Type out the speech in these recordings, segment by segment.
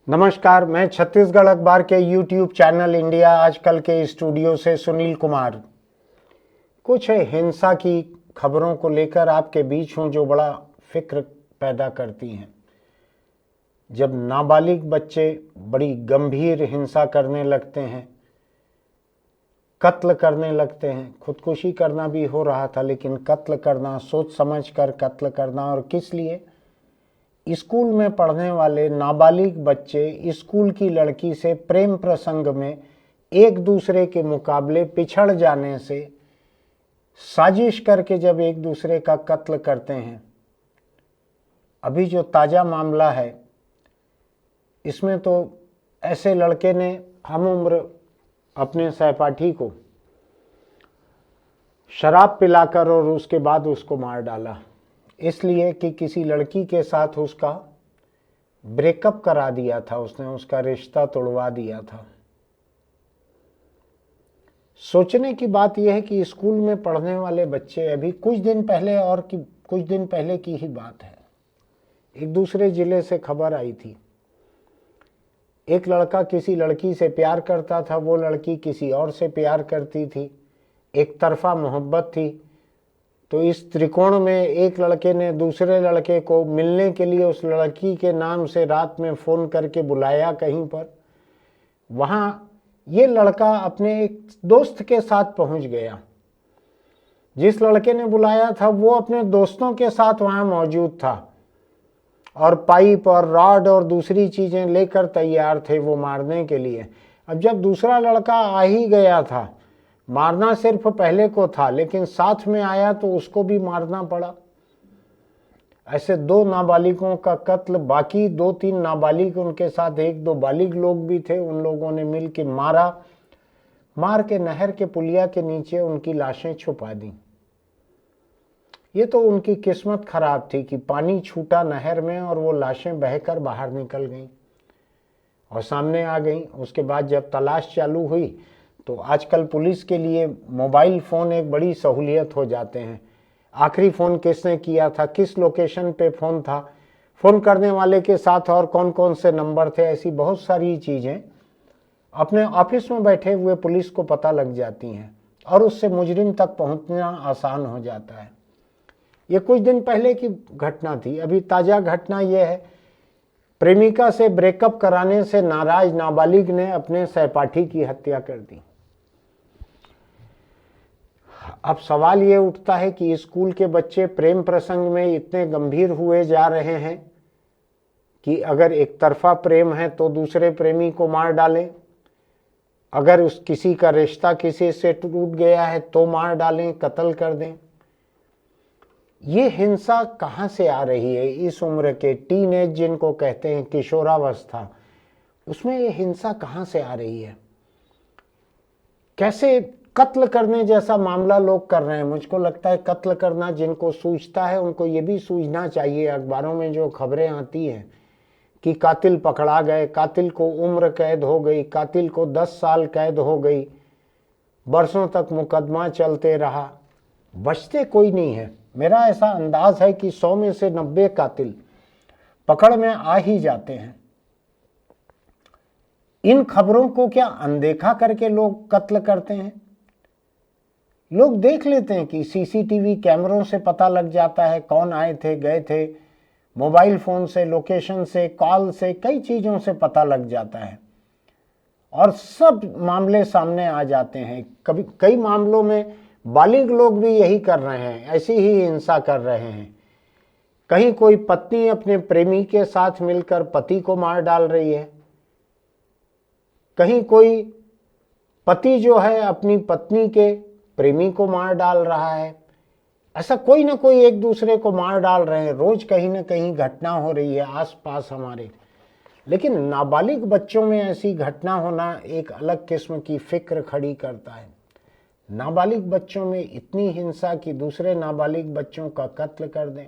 नमस्कार, मैं छत्तीसगढ़ अखबार के YouTube चैनल इंडिया आजकल के स्टूडियो से सुनील कुमार कुछ हिंसा की खबरों को लेकर आपके बीच हूं जो बड़ा फिक्र पैदा करती हैं। जब नाबालिग बच्चे बड़ी गंभीर हिंसा करने लगते हैं, कत्ल करने लगते हैं, खुदकुशी करना भी हो रहा था, लेकिन कत्ल करना, सोच समझकर कत्ल करना, और किस लिए? स्कूल में पढ़ने वाले नाबालिग बच्चे स्कूल की लड़की से प्रेम प्रसंग में एक दूसरे के मुकाबले पिछड़ जाने से साजिश करके जब एक दूसरे का कत्ल करते हैं। अभी जो ताज़ा मामला है, इसमें तो ऐसे लड़के ने हम उम्र अपने सहपाठी को शराब पिलाकर और उसके बाद उसको मार डाला, इसलिए कि किसी लड़की के साथ उसका ब्रेकअप करा दिया था, उसने उसका रिश्ता तोड़वा दिया था। सोचने की बात यह है कि स्कूल में पढ़ने वाले बच्चे अभी कुछ दिन पहले की ही बात है, एक दूसरे जिले से खबर आई थी। एक लड़का किसी लड़की से प्यार करता था, वो लड़की किसी और से प्यार करती थी, एक तरफा मोहब्बत थी। तो इस त्रिकोण में एक लड़के ने दूसरे लड़के को मिलने के लिए उस लड़की के नाम से रात में फ़ोन करके बुलाया कहीं पर। वहाँ ये लड़का अपने एक दोस्त के साथ पहुँच गया। जिस लड़के ने बुलाया था वो अपने दोस्तों के साथ वहाँ मौजूद था और पाइप और रॉड और दूसरी चीज़ें लेकर तैयार थे वो मारने के लिए। अब जब दूसरा लड़का आ ही गया था, मारना सिर्फ पहले को था, लेकिन साथ में आया तो उसको भी मारना पड़ा। ऐसे 2 नाबालिगों का कत्ल, बाकी 2-3 नाबालिग उनके साथ 1-2 बालिग लोग भी थे, उन लोगों ने मिल के मार के नहर के पुलिया के नीचे उनकी लाशें छुपा दी। ये तो उनकी किस्मत खराब थी कि पानी छूटा नहर में और वो लाशें बहकर बाहर निकल गईं और सामने आ गईं। उसके बाद जब तलाश चालू हुई तो आजकल पुलिस के लिए मोबाइल फ़ोन एक बड़ी सहूलियत हो जाते हैं। आखिरी फ़ोन किसने किया था, किस लोकेशन पे फ़ोन था, फ़ोन करने वाले के साथ और कौन कौन से नंबर थे, ऐसी बहुत सारी चीज़ें अपने ऑफिस में बैठे हुए पुलिस को पता लग जाती हैं और उससे मुजरिम तक पहुंचना आसान हो जाता है। ये कुछ दिन पहले की घटना थी। अभी ताज़ा घटना यह है, प्रेमिका से ब्रेकअप कराने से नाराज नाबालिग ने अपने सहपाठी की हत्या कर दी। अब सवाल ये उठता है कि स्कूल के बच्चे प्रेम प्रसंग में इतने गंभीर हुए जा रहे हैं कि अगर एक तरफा प्रेम है तो दूसरे प्रेमी को मार डालें, अगर किसी का रिश्ता किसी से टूट गया है तो मार डालें, कत्ल कर दें। ये हिंसा कहाँ से आ रही है? इस उम्र के टीनेज जिनको कहते हैं, किशोरावस्था, उसमें ये हिंसा कहाँ से आ रही है? कैसे कत्ल करने जैसा मामला लोग कर रहे हैं? मुझको लगता है कत्ल करना जिनको सूझता है उनको ये भी सूझना चाहिए। अखबारों में जो खबरें आती हैं कि कातिल पकड़ा गए, कातिल को उम्र कैद हो गई, कातिल को 10 साल कैद हो गई, बरसों तक मुकदमा चलते रहा, बचते कोई नहीं है। मेरा ऐसा अंदाज है कि 100 में से 90 कातिल पकड़ में आ ही जाते हैं। इन खबरों को क्या अनदेखा करके लोग कत्ल करते हैं? लोग देख लेते हैं कि सीसीटीवी कैमरों से पता लग जाता है कौन आए थे गए थे, मोबाइल फ़ोन से, लोकेशन से, कॉल से, कई चीज़ों से पता लग जाता है और सब मामले सामने आ जाते हैं। कई मामलों में बालिग लोग भी यही कर रहे हैं, ऐसी ही हिंसा कर रहे हैं। कहीं कोई पत्नी अपने प्रेमी के साथ मिलकर पति को मार डाल रही है, कहीं कोई पति जो है अपनी पत्नी के प्रेमी को मार डाल रहा है। ऐसा कोई ना कोई एक दूसरे को मार डाल रहे हैं। रोज कहीं ना कहीं घटना हो रही है आसपास हमारे। लेकिन नाबालिग बच्चों में ऐसी घटना होना एक अलग किस्म की फिक्र खड़ी करता है। नाबालिग बच्चों में इतनी हिंसा कि दूसरे नाबालिग बच्चों का कत्ल कर दें।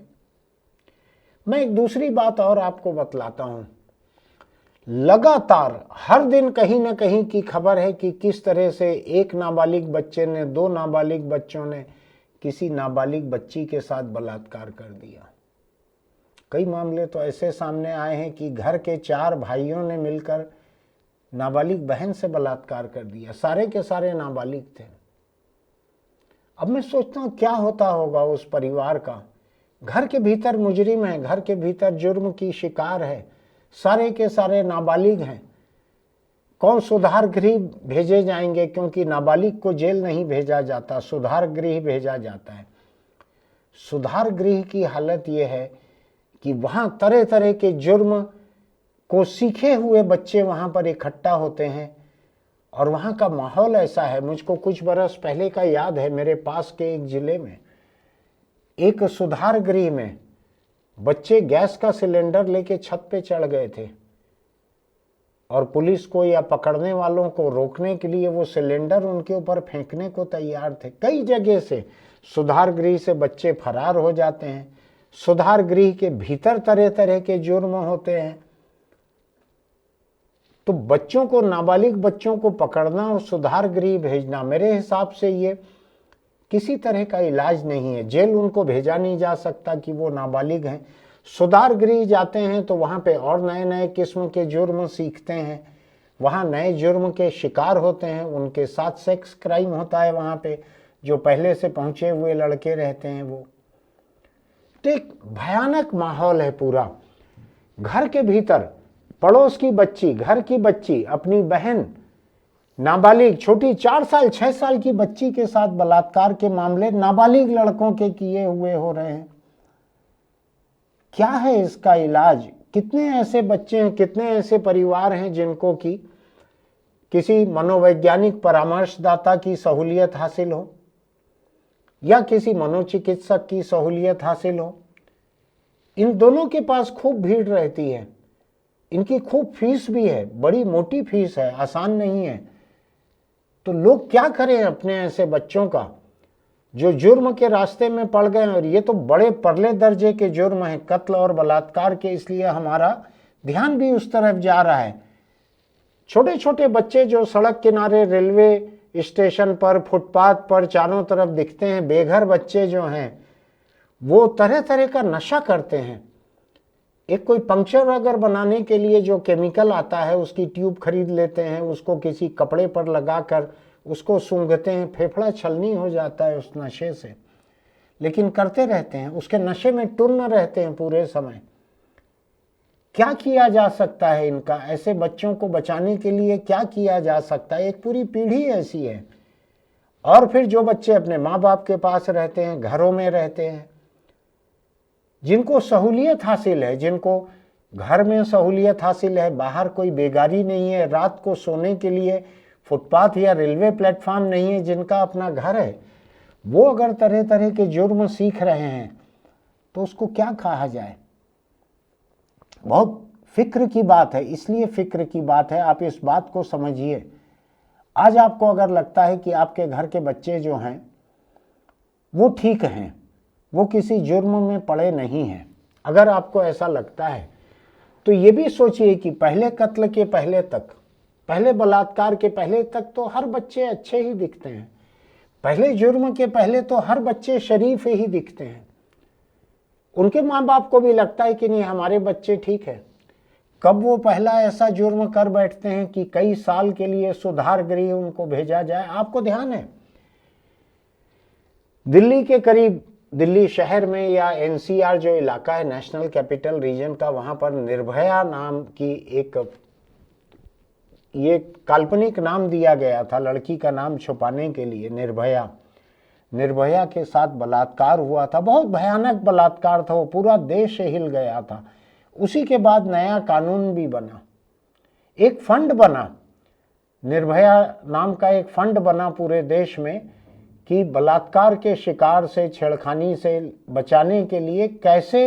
मैं एक दूसरी बात और आपको बतलाता हूं। लगातार हर दिन कहीं ना कहीं की खबर है कि किस तरह से एक नाबालिग बच्चे ने 2 नाबालिग बच्चों ने किसी नाबालिग बच्ची के साथ बलात्कार कर दिया। कई मामले तो ऐसे सामने आए हैं कि घर के 4 भाइयों ने मिलकर नाबालिग बहन से बलात्कार कर दिया, सारे के सारे नाबालिग थे। अब मैं सोचता हूँ क्या होता होगा उस परिवार का। घर के भीतर मुजरिम है, घर के भीतर जुर्म की शिकार है, सारे के सारे नाबालिग हैं। कौन सुधार गृह भेजे जाएंगे, क्योंकि नाबालिग को जेल नहीं भेजा जाता, सुधार गृह भेजा जाता है। सुधार गृह की हालत यह है कि वहाँ तरह तरह के जुर्म को सीखे हुए बच्चे वहाँ पर इकट्ठा होते हैं और वहाँ का माहौल ऐसा है। मुझको कुछ बरस पहले का याद है, मेरे पास के एक जिले में एक सुधार गृह में बच्चे गैस का सिलेंडर लेके छत पे चढ़ गए थे और पुलिस को या पकड़ने वालों को रोकने के लिए वो सिलेंडर उनके ऊपर फेंकने को तैयार थे। कई जगह से सुधार गृह से बच्चे फरार हो जाते हैं। सुधार गृह के भीतर तरह तरह के जुर्म होते हैं। तो बच्चों को, नाबालिग बच्चों को पकड़ना और सुधार गृह भेजना, मेरे हिसाब से ये किसी तरह का इलाज नहीं है। जेल उनको भेजा नहीं जा सकता कि वो नाबालिग हैं। सुधार गृह जाते हैं तो वहाँ पे और नए नए किस्म के जुर्म सीखते हैं, वहाँ नए जुर्म के शिकार होते हैं, उनके साथ सेक्स क्राइम होता है वहाँ पे, जो पहले से पहुँचे हुए लड़के रहते हैं वो। तो एक भयानक माहौल है पूरा। घर के भीतर पड़ोस की बच्ची, घर की बच्ची अपनी बहन नाबालिग, छोटी 4 साल 6 साल की बच्ची के साथ बलात्कार के मामले नाबालिग लड़कों के किए हुए हो रहे हैं। क्या है इसका इलाज? कितने ऐसे बच्चे हैं, कितने ऐसे परिवार हैं जिनको कि किसी मनोवैज्ञानिक परामर्शदाता की सहूलियत हासिल हो या किसी मनोचिकित्सक की सहूलियत हासिल हो। इन दोनों के पास खूब भीड़ रहती है, इनकी खूब फीस भी है, बड़ी मोटी फीस है, आसान नहीं है। तो लोग क्या करें अपने ऐसे बच्चों का जो जुर्म के रास्ते में पड़ गए। और ये तो बड़े परले दर्जे के जुर्म हैं, कत्ल और बलात्कार के, इसलिए हमारा ध्यान भी उस तरफ जा रहा है। छोटे छोटे बच्चे जो सड़क किनारे, रेलवे स्टेशन पर, फुटपाथ पर चारों तरफ दिखते हैं, बेघर बच्चे जो हैं, वो तरह तरह का नशा करते हैं। एक कोई पंक्चर अगर बनाने के लिए जो केमिकल आता है उसकी ट्यूब खरीद लेते हैं, उसको किसी कपड़े पर लगाकर उसको सूंघते हैं, फेफड़ा छलनी हो जाता है उस नशे से, लेकिन करते रहते हैं, उसके नशे में टुन्न रहते हैं पूरे समय। क्या किया जा सकता है इनका, ऐसे बच्चों को बचाने के लिए क्या किया जा सकता है? एक पूरी पीढ़ी ऐसी है। और फिर जो बच्चे अपने माँ बाप के पास रहते हैं, घरों में रहते हैं, जिनको सहूलियत हासिल है, जिनको घर में सहूलियत हासिल है, बाहर कोई बेगारी नहीं है, रात को सोने के लिए फुटपाथ या रेलवे प्लेटफॉर्म नहीं है, जिनका अपना घर है, वो अगर तरह तरह के जुर्म सीख रहे हैं तो उसको क्या कहा जाए? बहुत फिक्र की बात है। इसलिए फिक्र की बात है, आप इस बात को समझिए। आज आपको अगर लगता है कि आपके घर के बच्चे जो हैं वो ठीक हैं, वो किसी जुर्म में पड़े नहीं हैं, अगर आपको ऐसा लगता है तो ये भी सोचिए कि पहले कत्ल के पहले तक, पहले बलात्कार के पहले तक तो हर बच्चे अच्छे ही दिखते हैं। पहले जुर्म के पहले तो हर बच्चे शरीफ ही दिखते हैं। उनके माँ बाप को भी लगता है कि नहीं, हमारे बच्चे ठीक है। कब वो पहला ऐसा जुर्म कर बैठते हैं कि कई साल के लिए सुधार गृह उनको भेजा जाए? आपको ध्यान है दिल्ली के करीब, दिल्ली शहर में या एनसीआर जो इलाका है, नेशनल कैपिटल रीजन का, वहां पर निर्भया नाम की एक, ये काल्पनिक नाम दिया गया था लड़की का नाम छुपाने के लिए, निर्भया। निर्भया के साथ बलात्कार हुआ था, बहुत भयानक बलात्कार था वो, पूरा देश हिल गया था। उसी के बाद नया कानून भी बना, एक फंड बना, निर्भया नाम का एक फंड बना पूरे देश में कि बलात्कार के शिकार से, छेड़खानी से बचाने के लिए कैसे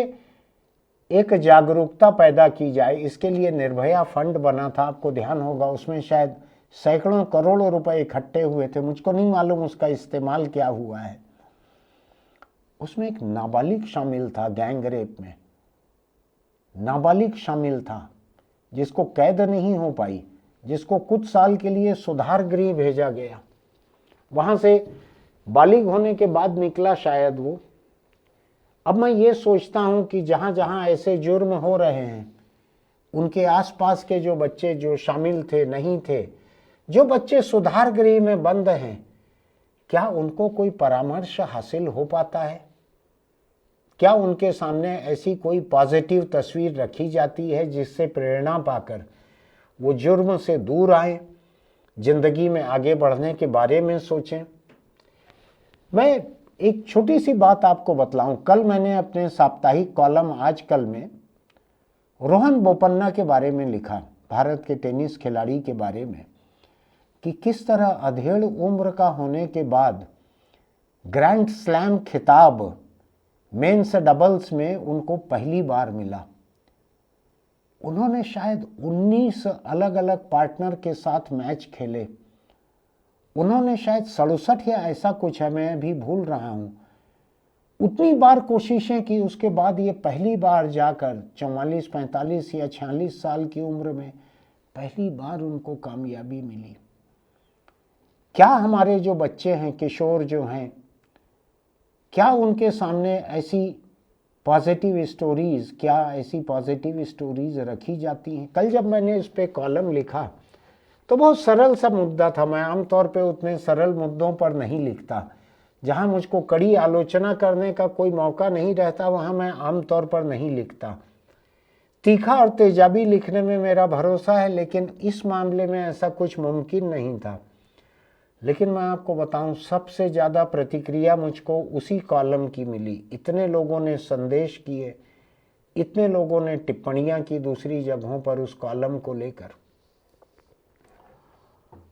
एक जागरूकता पैदा की जाए, इसके लिए निर्भया फंड बना था। आपको ध्यान होगा उसमें शायद सैकड़ों करोड़ों रुपए इकट्ठे हुए थे, मुझको नहीं मालूम उसका इस्तेमाल क्या हुआ है। उसमें एक नाबालिग शामिल था, गैंग रेप में नाबालिग शामिल था, जिसको कैद नहीं हो पाई, जिसको कुछ साल के लिए सुधार गृह भेजा गया। वहां से बालिग होने के बाद निकला शायद वो, अब मैं ये सोचता हूँ कि जहाँ जहाँ ऐसे जुर्म हो रहे हैं, उनके आसपास के जो बच्चे जो शामिल थे, नहीं थे, जो बच्चे सुधार गृह में बंद हैं, क्या उनको कोई परामर्श हासिल हो पाता है? क्या उनके सामने ऐसी कोई पॉजिटिव तस्वीर रखी जाती है जिससे प्रेरणा पाकर वो जुर्म से दूर आए, जिंदगी में आगे बढ़ने के बारे में सोचें? मैं एक छोटी सी बात आपको बतलाऊं। कल मैंने अपने साप्ताहिक कॉलम आजकल में रोहन बोपन्ना के बारे में लिखा, भारत के टेनिस खिलाड़ी के बारे में, कि किस तरह अधेड़ उम्र का होने के बाद ग्रैंड स्लैम खिताब मेंस डबल्स में उनको पहली बार मिला। उन्होंने शायद 19 अलग अलग पार्टनर के साथ मैच खेले। उन्होंने शायद 67 या ऐसा कुछ है, मैं भी भूल रहा हूं, उतनी बार कोशिशें की। उसके बाद ये पहली बार जाकर 44, 45 या 46 साल की उम्र में पहली बार उनको कामयाबी मिली। क्या हमारे जो बच्चे हैं, किशोर जो हैं, क्या उनके सामने ऐसी पॉजिटिव स्टोरीज रखी जाती हैं? कल जब मैंने इस पे कॉलम लिखा तो बहुत सरल सा मुद्दा था। मैं आमतौर पे उतने सरल मुद्दों पर नहीं लिखता। जहां मुझको कड़ी आलोचना करने का कोई मौका नहीं रहता, वहां मैं आमतौर पर नहीं लिखता। तीखा और तेजाबी लिखने में मेरा भरोसा है, लेकिन इस मामले में ऐसा कुछ मुमकिन नहीं था। लेकिन मैं आपको बताऊं, सबसे ज़्यादा प्रतिक्रिया मुझको उसी कॉलम की मिली। इतने लोगों ने संदेश किए, इतने लोगों ने टिप्पणियां की दूसरी जगहों पर उस कॉलम को लेकर।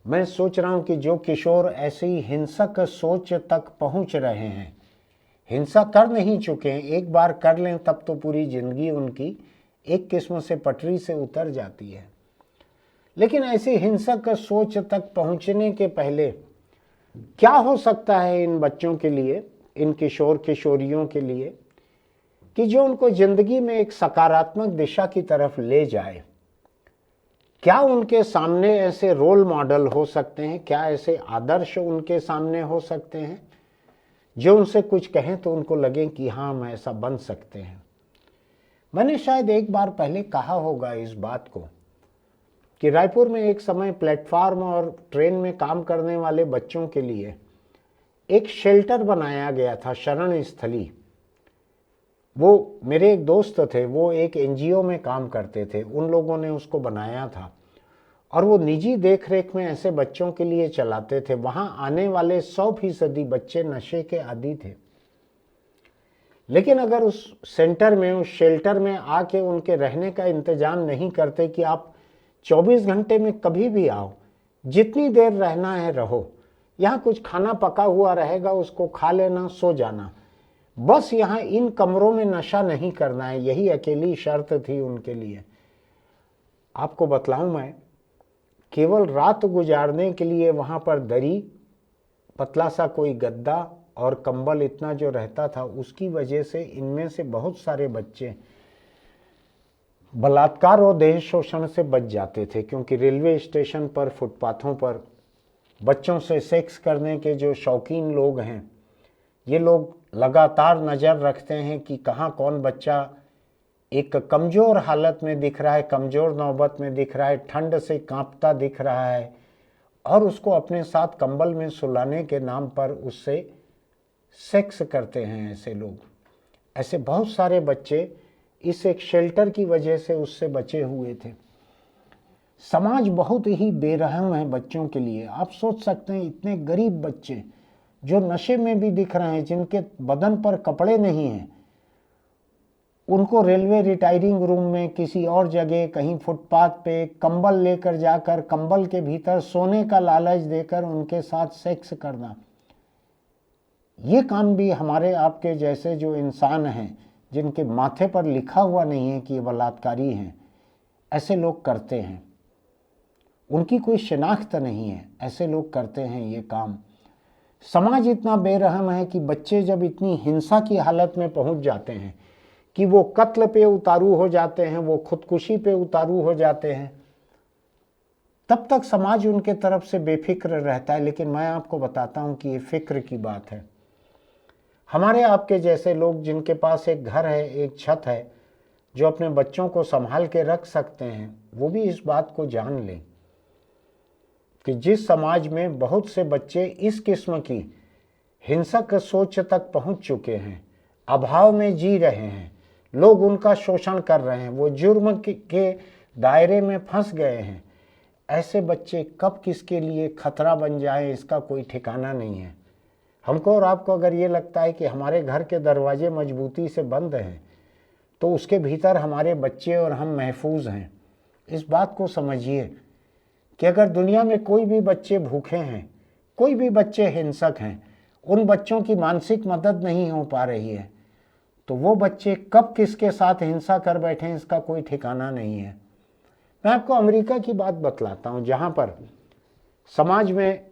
मैं सोच रहा हूं कि जो किशोर ऐसी हिंसक सोच तक पहुंच रहे हैं, हिंसा कर नहीं चुके हैं, एक बार कर लें तब तो पूरी जिंदगी उनकी एक किस्म से पटरी से उतर जाती है। लेकिन ऐसी हिंसक सोच तक पहुंचने के पहले क्या हो सकता है इन बच्चों के लिए, इन किशोर किशोरियों के लिए, कि जो उनको जिंदगी में एक सकारात्मक दिशा की तरफ ले जाए? क्या उनके सामने ऐसे रोल मॉडल हो सकते हैं? क्या ऐसे आदर्श उनके सामने हो सकते हैं जो उनसे कुछ कहें तो उनको लगे कि हाँ, हम ऐसा बन सकते हैं? मैंने शायद एक बार पहले कहा होगा इस बात को कि रायपुर में एक समय प्लेटफार्म और ट्रेन में काम करने वाले बच्चों के लिए एक शेल्टर बनाया गया था, शरण स्थली। वो मेरे एक दोस्त थे, वो एक एनजीओ में काम करते थे, उन लोगों ने उसको बनाया था और वो निजी देखरेख में ऐसे बच्चों के लिए चलाते थे। वहां आने वाले 100% बच्चे नशे के आदी थे। लेकिन अगर उस सेंटर में, उस शेल्टर में आके उनके रहने का इंतजाम नहीं करते कि आप 24 घंटे में कभी भी आओ, जितनी देर रहना है रहो, यहाँ कुछ खाना पका हुआ रहेगा, उसको खा लेना, सो जाना, बस यहाँ इन कमरों में नशा नहीं करना है, यही अकेली शर्त थी उनके लिए। आपको बतलाऊं, मैं केवल रात गुजारने के लिए वहाँ पर दरी, पतला सा कोई गद्दा और कंबल इतना जो रहता था, उसकी वजह से इनमें से बहुत सारे बच्चे बलात्कार और देह शोषण से बच जाते थे। क्योंकि रेलवे स्टेशन पर, फुटपाथों पर बच्चों से सेक्स करने के जो शौकीन लोग हैं, ये लोग लगातार नज़र रखते हैं कि कहाँ कौन बच्चा एक कमज़ोर हालत में दिख रहा है, कमज़ोर नौबत में दिख रहा है, ठंड से कांपता दिख रहा है, और उसको अपने साथ कंबल में सुलाने के नाम पर उससे सेक्स करते हैं। ऐसे लोग, ऐसे बहुत सारे बच्चे इस एक शेल्टर की वजह से उससे बचे हुए थे। समाज बहुत ही बेरहम है बच्चों के लिए। आप सोच सकते हैं, इतने गरीब बच्चे जो नशे में भी दिख रहे हैं, जिनके बदन पर कपड़े नहीं हैं, उनको रेलवे रिटायरिंग रूम में, किसी और जगह, कहीं फुटपाथ पे कंबल लेकर जाकर कंबल के भीतर सोने का लालच देकर उनके साथ सेक्स करना, ये काम भी हमारे आपके जैसे जो इंसान हैं, जिनके माथे पर लिखा हुआ नहीं है कि ये बलात्कारी हैं, ऐसे लोग करते हैं। उनकी कोई शिनाख्त नहीं है, ऐसे लोग करते हैं ये काम। समाज इतना बेरहम है कि बच्चे जब इतनी हिंसा की हालत में पहुंच जाते हैं कि वो कत्ल पे उतारू हो जाते हैं, वो खुदकुशी पे उतारू हो जाते हैं, तब तक समाज उनके तरफ से बेफिक्र रहता है। लेकिन मैं आपको बताता हूं कि ये फिक्र की बात है। हमारे आपके जैसे लोग जिनके पास एक घर है, एक छत है, जो अपने बच्चों को संभाल के रख सकते हैं, वो भी इस बात को जान लें कि जिस समाज में बहुत से बच्चे इस किस्म की हिंसक सोच तक पहुंच चुके हैं, अभाव में जी रहे हैं, लोग उनका शोषण कर रहे हैं, वो जुर्म के दायरे में फंस गए हैं, ऐसे बच्चे कब किसके लिए खतरा बन जाएं इसका कोई ठिकाना नहीं है। हमको और आपको अगर ये लगता है कि हमारे घर के दरवाजे मजबूती से बंद हैं तो उसके भीतर हमारे बच्चे और हम महफूज हैं, इस बात को समझिए कि अगर दुनिया में कोई भी बच्चे भूखे हैं, कोई भी बच्चे हिंसक हैं, उन बच्चों की मानसिक मदद नहीं हो पा रही है, तो वो बच्चे कब किसके साथ हिंसा कर बैठे हैं इसका कोई ठिकाना नहीं है। मैं आपको अमेरिका की बात बतलाता हूँ, जहाँ पर समाज में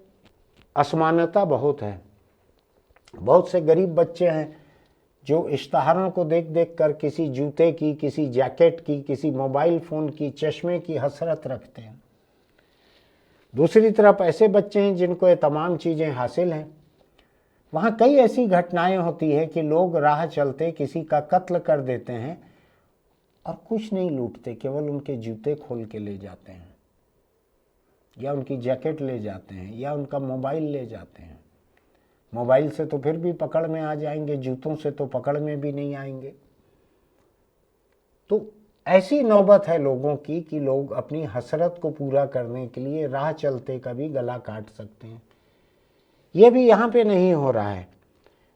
असमानता बहुत है। बहुत से गरीब बच्चे हैं जो इश्तहारों को देख देख कर किसी जूते की, किसी जैकेट की, किसी मोबाइल फ़ोन की, चश्मे की हसरत रखते हैं। दूसरी तरफ ऐसे बच्चे हैं जिनको ये तमाम चीज़ें हासिल हैं। वहाँ कई ऐसी घटनाएं होती है कि लोग राह चलते किसी का कत्ल कर देते हैं और कुछ नहीं लूटते, केवल उनके जूते खोल के ले जाते हैं या उनकी जैकेट ले जाते हैं या उनका मोबाइल ले जाते हैं। मोबाइल से तो फिर भी पकड़ में आ जाएंगे, जूतों से तो पकड़ में भी नहीं आएंगे। तो ऐसी नौबत है लोगों की कि लोग अपनी हसरत को पूरा करने के लिए राह चलते का भी गला काट सकते हैं। ये भी यहाँ पे नहीं हो रहा है,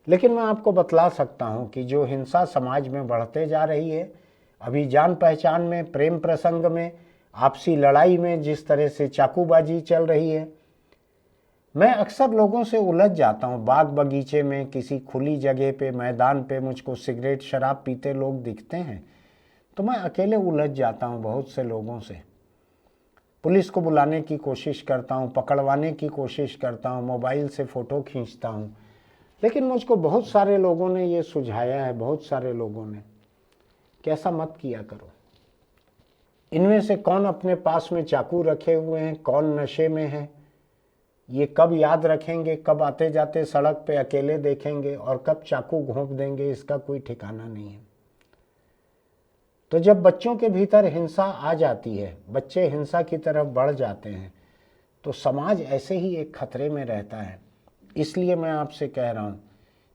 लेकिन मैं आपको बतला सकता हूँ कि जो हिंसा समाज में बढ़ते जा रही है, अभी जान पहचान में, प्रेम प्रसंग में, आपसी लड़ाई में जिस तरह से चाकूबाजी चल रही है, मैं अक्सर लोगों से उलझ जाता हूँ। बाग बगीचे में, किसी खुली जगह पे, मैदान पे मुझको सिगरेट शराब पीते लोग दिखते हैं तो मैं अकेले उलझ जाता हूँ बहुत से लोगों से। पुलिस को बुलाने की कोशिश करता हूँ, पकड़वाने की कोशिश करता हूँ, मोबाइल से फ़ोटो खींचता हूँ, लेकिन मुझको बहुत सारे लोगों ने ये सुझाया है, बहुत सारे लोगों ने, कि ऐसा मत किया करो। इनमें से कौन अपने पास में चाकू रखे हुए हैं, कौन नशे में है, ये कब याद रखेंगे, कब आते जाते सड़क पे अकेले देखेंगे और कब चाकू घोंप देंगे, इसका कोई ठिकाना नहीं है। तो जब बच्चों के भीतर हिंसा आ जाती है, बच्चे हिंसा की तरफ बढ़ जाते हैं, तो समाज ऐसे ही एक खतरे में रहता है। इसलिए मैं आपसे कह रहा हूँ,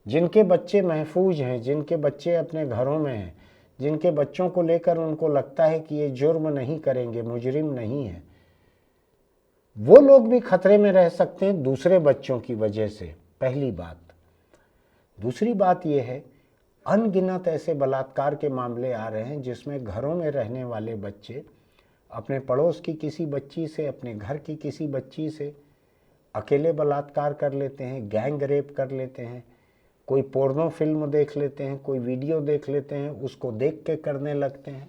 जिनके बच्चे महफूज हैं, जिनके बच्चे अपने घरों में हैं, जिनके बच्चों को लेकर उनको लगता है कि ये जुर्म नहीं करेंगे, मुजरिम नहीं है, वो लोग भी खतरे में रह सकते हैं दूसरे बच्चों की वजह से, पहली बात। दूसरी बात यह है, अनगिनत ऐसे बलात्कार के मामले आ रहे हैं जिसमें घरों में रहने वाले बच्चे अपने पड़ोस की किसी बच्ची से, अपने घर की किसी बच्ची से अकेले बलात्कार कर लेते हैं, गैंग रेप कर लेते हैं, कोई पोर्नो फिल्म देख लेते हैं, कोई वीडियो देख लेते हैं, उसको देख के करने लगते हैं।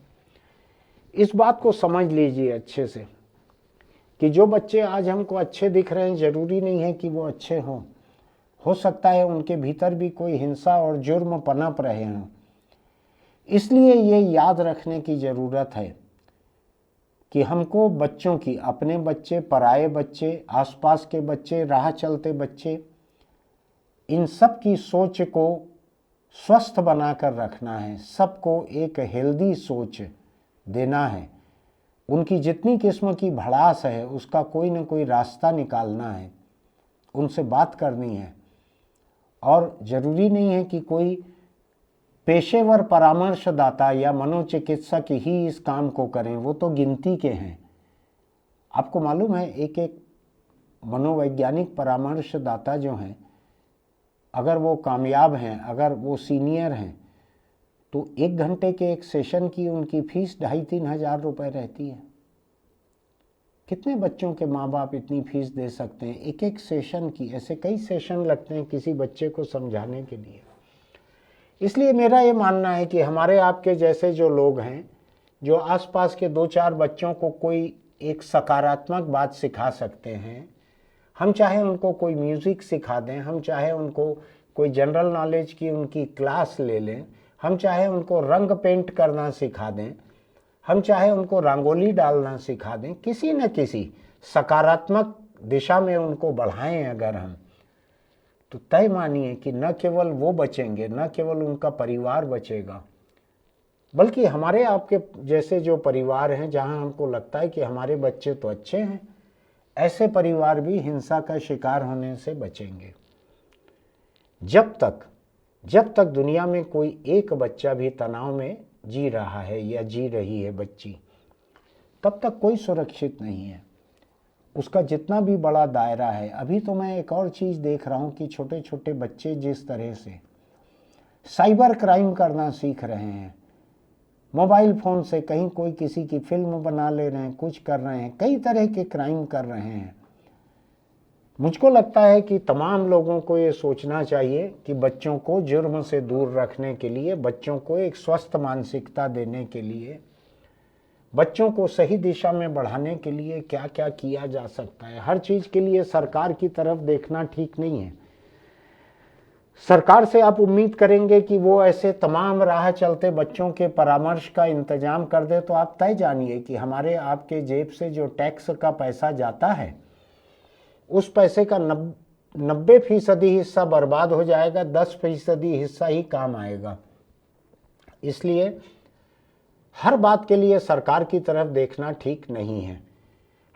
इस बात को समझ लीजिए अच्छे से कि जो बच्चे आज हमको अच्छे दिख रहे हैं, ज़रूरी नहीं है कि वो अच्छे हों। हो सकता है उनके भीतर भी कोई हिंसा और जुर्म पनप रहे हों। इसलिए ये याद रखने की ज़रूरत है कि हमको बच्चों की, अपने बच्चे, पराये बच्चे, आसपास के बच्चे, राह चलते बच्चे, इन सब की सोच को स्वस्थ बनाकर रखना है। सबको एक हेल्दी सोच देना है। उनकी जितनी किस्म की भड़ास है उसका कोई न कोई रास्ता निकालना है, उनसे बात करनी है। और ज़रूरी नहीं है कि कोई पेशेवर परामर्शदाता या मनोचिकित्सक ही इस काम को करें, वो तो गिनती के हैं। आपको मालूम है, एक एक मनोवैज्ञानिक परामर्शदाता जो हैं, अगर वो कामयाब हैं, अगर वो सीनियर हैं, तो 1 घंटे के एक सेशन की उनकी फीस 2,500-3 हज़ार रुपये रहती है। कितने बच्चों के माँ बाप इतनी फीस दे सकते हैं एक एक सेशन की? ऐसे कई सेशन लगते हैं किसी बच्चे को समझाने के लिए। इसलिए मेरा ये मानना है कि हमारे आपके जैसे जो लोग हैं, जो आसपास के 2-4 बच्चों को कोई एक सकारात्मक बात सिखा सकते हैं, हम चाहे उनको कोई म्यूज़िक सिखा दें, हम चाहे उनको कोई जनरल नॉलेज की उनकी क्लास ले लें, हम चाहे उनको रंग पेंट करना सिखा दें, हम चाहे उनको रंगोली डालना सिखा दें, किसी न किसी सकारात्मक दिशा में उनको बढ़ाएं अगर हम, तो तय मानिए कि न केवल वो बचेंगे, न केवल उनका परिवार बचेगा, बल्कि हमारे आपके जैसे जो परिवार हैं जहां हमको लगता है कि हमारे बच्चे तो अच्छे हैं, ऐसे परिवार भी हिंसा का शिकार होने से बचेंगे। जब तक दुनिया में कोई एक बच्चा भी तनाव में जी रहा है या जी रही है बच्ची, तब तक कोई सुरक्षित नहीं है। उसका जितना भी बड़ा दायरा है, अभी तो मैं एक और चीज़ देख रहा हूँ कि छोटे छोटे बच्चे जिस तरह से साइबर क्राइम करना सीख रहे हैं, मोबाइल फ़ोन से कहीं कोई किसी की फिल्म बना ले रहे हैं, कुछ कर रहे हैं, कई तरह के क्राइम कर रहे हैं। मुझको लगता है कि तमाम लोगों को ये सोचना चाहिए कि बच्चों को जुर्म से दूर रखने के लिए, बच्चों को एक स्वस्थ मानसिकता देने के लिए, बच्चों को सही दिशा में बढ़ाने के लिए क्या क्या किया जा सकता है। हर चीज़ के लिए सरकार की तरफ देखना ठीक नहीं है। सरकार से आप उम्मीद करेंगे कि वो ऐसे तमाम राह चलते बच्चों के परामर्श का इंतजाम कर दे, तो आप तय जानिए कि हमारे आपके जेब से जो टैक्स का पैसा जाता है, उस पैसे का 90% हिस्सा बर्बाद हो जाएगा, 10% हिस्सा ही काम आएगा। इसलिए हर बात के लिए सरकार की तरफ देखना ठीक नहीं है।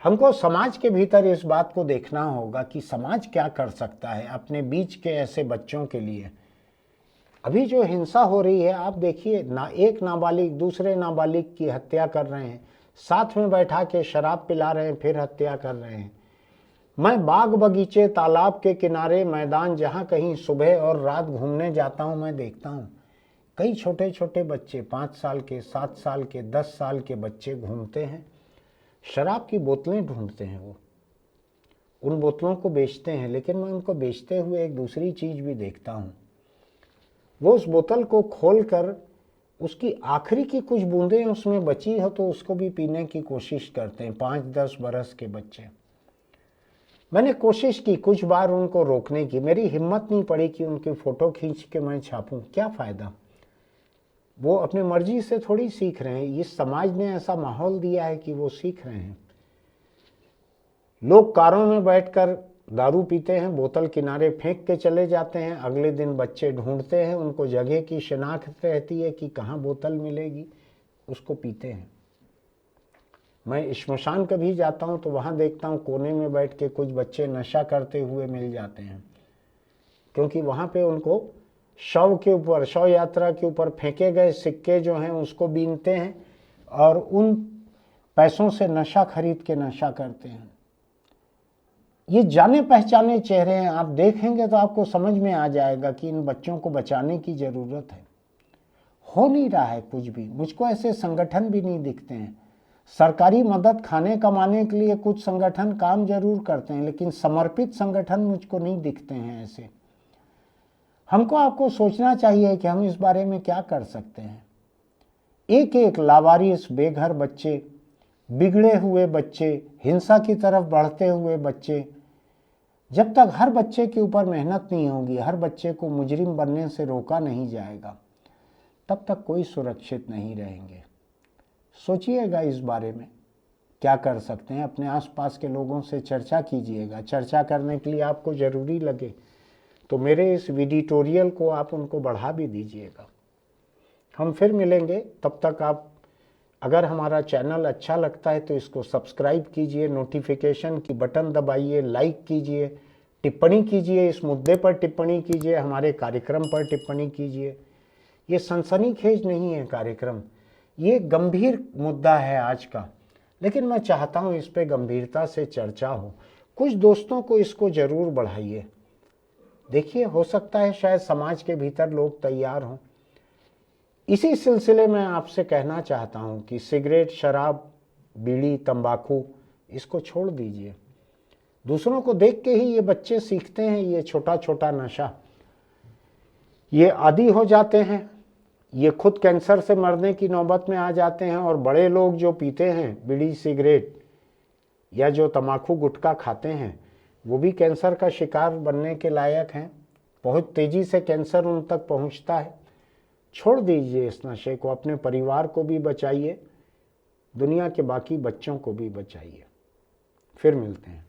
हमको समाज के भीतर इस बात को देखना होगा कि समाज क्या कर सकता है अपने बीच के ऐसे बच्चों के लिए। अभी जो हिंसा हो रही है, आप देखिए ना, एक नाबालिग दूसरे नाबालिग की हत्या कर रहे हैं, साथ में बैठा के शराब पिला रहे हैं, फिर हत्या कर रहे हैं। मैं बाग बगीचे, तालाब के किनारे, मैदान, जहाँ कहीं सुबह और रात घूमने जाता हूँ, मैं देखता हूँ कई छोटे छोटे बच्चे, 5 साल के, 7 साल के, 10 साल के बच्चे घूमते हैं, शराब की बोतलें ढूंढते हैं। वो उन बोतलों को बेचते हैं, लेकिन मैं उनको बेचते हुए एक दूसरी चीज़ भी देखता हूँ। वो उस बोतल को खोलकर उसकी आखिरी की कुछ बूंदें उसमें बची हो तो उसको भी पीने की कोशिश करते हैं, 5-10 बरस के बच्चे। मैंने कोशिश की कुछ बार उनको रोकने की, मेरी हिम्मत नहीं पड़ी कि उनकी फ़ोटो खींच के मैं छापूं। क्या फ़ायदा, वो अपने मर्जी से थोड़ी सीख रहे हैं, इस समाज ने ऐसा माहौल दिया है कि वो सीख रहे हैं। लोग कारों में बैठकर दारू पीते हैं, बोतल किनारे फेंक के चले जाते हैं, अगले दिन बच्चे ढूंढते हैं, उनको जगह की शिनाख्त रहती है कि कहाँ बोतल मिलेगी, उसको पीते हैं। मैं श्मशान कभी जाता हूँ तो वहाँ देखता हूँ कोने में बैठ के कुछ बच्चे नशा करते हुए मिल जाते हैं, क्योंकि वहाँ पे उनको शव के ऊपर, शव यात्रा के ऊपर फेंके गए सिक्के जो हैं उसको बीनते हैं और उन पैसों से नशा खरीद के नशा करते हैं। ये जाने पहचाने चेहरे हैं, आप देखेंगे तो आपको समझ में आ जाएगा कि इन बच्चों को बचाने की ज़रूरत है। हो नहीं रहा है कुछ भी। मुझको ऐसे संगठन भी नहीं दिखते हैं। सरकारी मदद खाने कमाने के लिए कुछ संगठन काम जरूर करते हैं, लेकिन समर्पित संगठन मुझको नहीं दिखते हैं ऐसे। हमको आपको सोचना चाहिए कि हम इस बारे में क्या कर सकते हैं। एक एक लावारिस बेघर बच्चे, बिगड़े हुए बच्चे, हिंसा की तरफ बढ़ते हुए बच्चे, जब तक हर बच्चे के ऊपर मेहनत नहीं होगी, हर बच्चे को मुजरिम बनने से रोका नहीं जाएगा, तब तक कोई सुरक्षित नहीं रहेंगे। सोचिएगा इस बारे में क्या कर सकते हैं। अपने आसपास के लोगों से चर्चा कीजिएगा। चर्चा करने के लिए आपको ज़रूरी लगे तो मेरे इस वीडिटोरियल को आप उनको बढ़ा भी दीजिएगा। हम फिर मिलेंगे, तब तक आप अगर हमारा चैनल अच्छा लगता है तो इसको सब्सक्राइब कीजिए, नोटिफिकेशन की बटन दबाइए, लाइक कीजिए, टिप्पणी कीजिए, इस मुद्दे पर टिप्पणी कीजिए, हमारे कार्यक्रम पर टिप्पणी कीजिए। ये सनसनीखेज नहीं है कार्यक्रम, ये गंभीर मुद्दा है आज का, लेकिन मैं चाहता हूँ इस पे गंभीरता से चर्चा हो। कुछ दोस्तों को इसको ज़रूर बढ़ाइए। देखिए, हो सकता है शायद समाज के भीतर लोग तैयार हों। इसी सिलसिले में आपसे कहना चाहता हूँ कि सिगरेट, शराब, बीड़ी, तंबाकू, इसको छोड़ दीजिए। दूसरों को देख के ही ये बच्चे सीखते हैं ये छोटा छोटा नशा, ये आदी हो जाते हैं, ये खुद कैंसर से मरने की नौबत में आ जाते हैं। और बड़े लोग जो पीते हैं बीड़ी, सिगरेट या जो तंबाकू, गुटखा खाते हैं, वो भी कैंसर का शिकार बनने के लायक हैं। बहुत तेज़ी से कैंसर उन तक पहुंचता है। छोड़ दीजिए इस नशे को, अपने परिवार को भी बचाइए, दुनिया के बाकी बच्चों को भी बचाइए। फिर मिलते हैं।